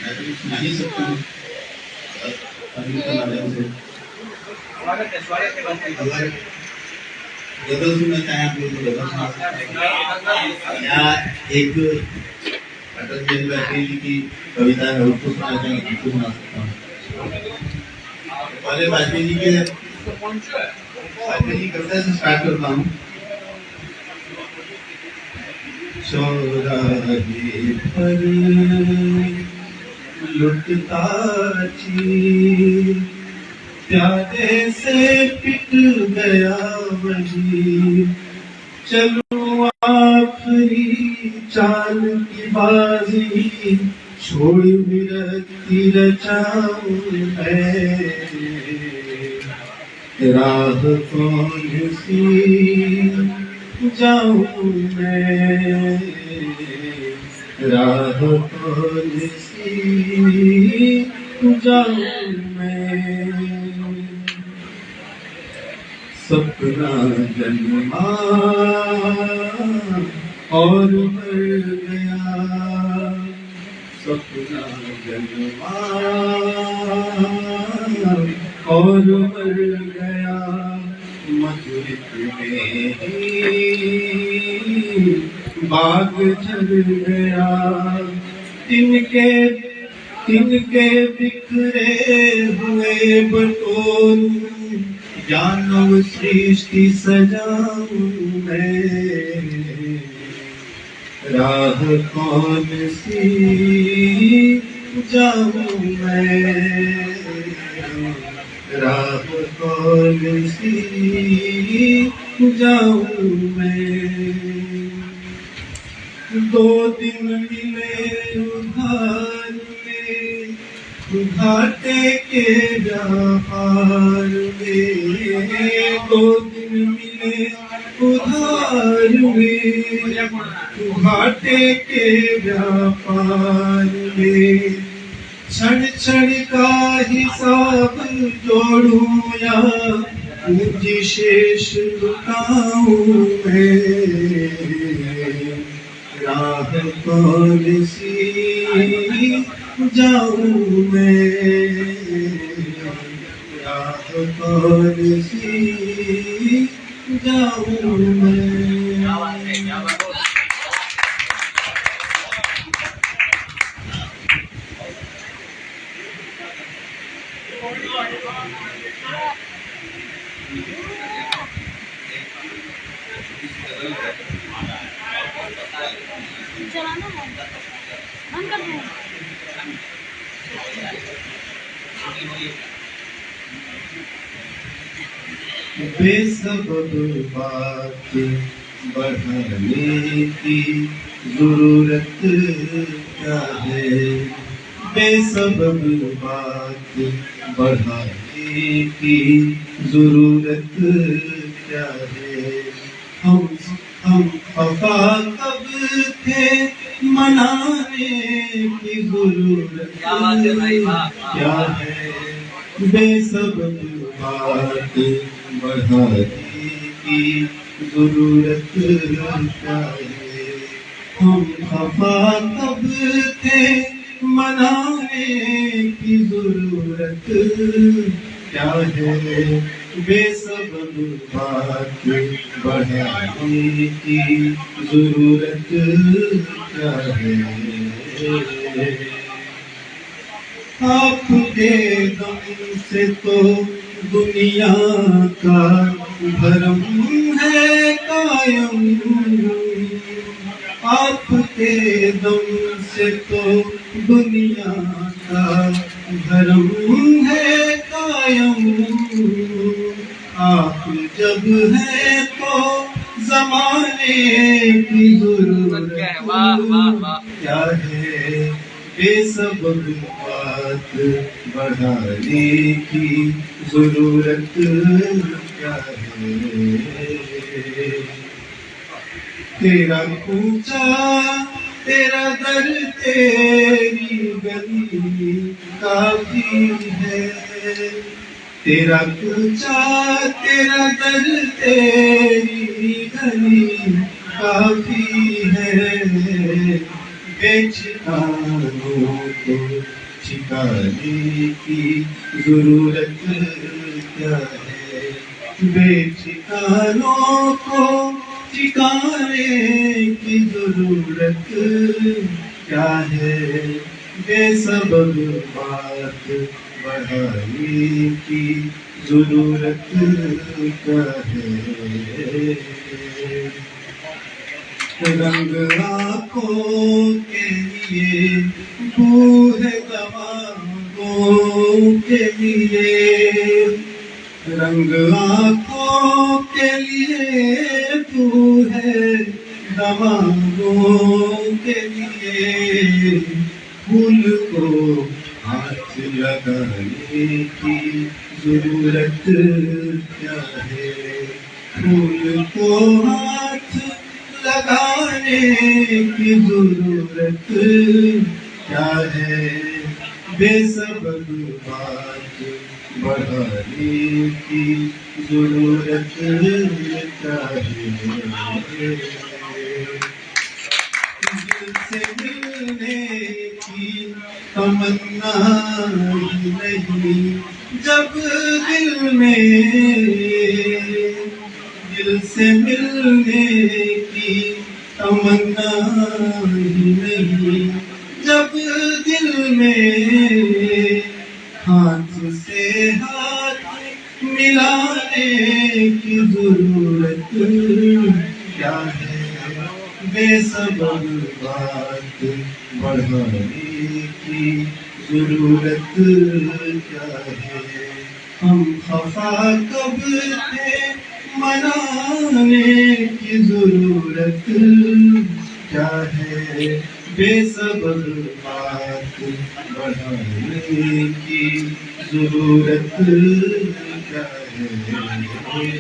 मैं तो कुछ नहीं सकता हूँ अभी के माध्यम से। स्वागत है अगर गजल सुनना चाहें आप लोग तो गजल सुना सकते हैं, या एक अटल बिहारी वाजपेयी जी की कविता है उसको सुना चाहें उसको सुना सकता हूँ। पहले वाजपेयी जी कविता से स्टार्ट करता हूँ। चौराहे पर लुटता थी, प्यादे से पिट गया वही, चलो आखिरी चाल की बाजी, छोड़ विरक्ति रचाऊं मैं, राह कौन सी जाऊं मैं, राह कौन सी जाऊं मैं। सपना जन्मा और मर गया, सपना जन्मा और मर गया, मधुरित में ही बाग झड़ गया, तिनके तिनके बिखरे हुए बटोर, जानव सृष्टि सजाऊं मैं, राह कौन सी जाऊं मैं, राह कौन सी जाऊं मैं। दो दिन मिले उधार में, घाटे के व्यापार में, दो दिन मिले उधार में, घाटे के व्यापार में, क्षण क्षण का हिसाब जोड़ूं या पूंजी शेष लुटाऊं मैं, राह कौन सी जाऊं मैं, राह कौन सी जाऊं मैं। चलाना है, बंद कर दो। बेसबब बात बढ़ाने की जरूरत क्या है, बेसबब बात बढ़ाने की जरूरत क्या है, हम खफा कब थे, मनाने की जरूरत क्या है, बेसबब बात बढ़ाने की जरूरत क्या है, हम खफा कब थे, मनाने की जरूरत क्या है, बेसबब बात बढ़ाने की जरूरत क्या है। आपके दम से तो दुनिया का भरम है कायम, आपके दम से तो दुनिया का भरम है कायम, आप जब है तो जमाने की जरूरत क्या है, बेसबब बात बढ़ाने की जरूरत क्या है। तेरा कूचा तेरा दर तेरी गली काफी है, तेरा कूचा तेरा दर तेरी गली काफी है, बेठिकानों को ठिकाने की जरूरत क्या है, बेठिकानों को ठिकाने की जरूरत क्या है, बेसबब बात बढ़ाने की जरूरत क्या है। रंग आँखों के लिए बूढ़े दवाओं के लिए, रंग आँखों के लिए बूढ़े दवाओं के लिए, फूल को हाथ लगाने की जरूरत क्या है, फूल को हाथ लगाने की जरूरत क्या है, बेसबब बात बढ़ाने की जरूरत क्या है। दिल से मिलने की तमन्ना ही नहीं जब दिल में, दिल से मिलने की तमन्ना ही नहीं जब दिल में, हाथ से हाथ मिलाने की जरूरत क्या है, बेसबब बात बढ़ाने की जरूरत क्या है। हम खफा कब थे मनाने की जरूरत क्या है, बेसबब बात बढ़ाने की जरूरत क्या है।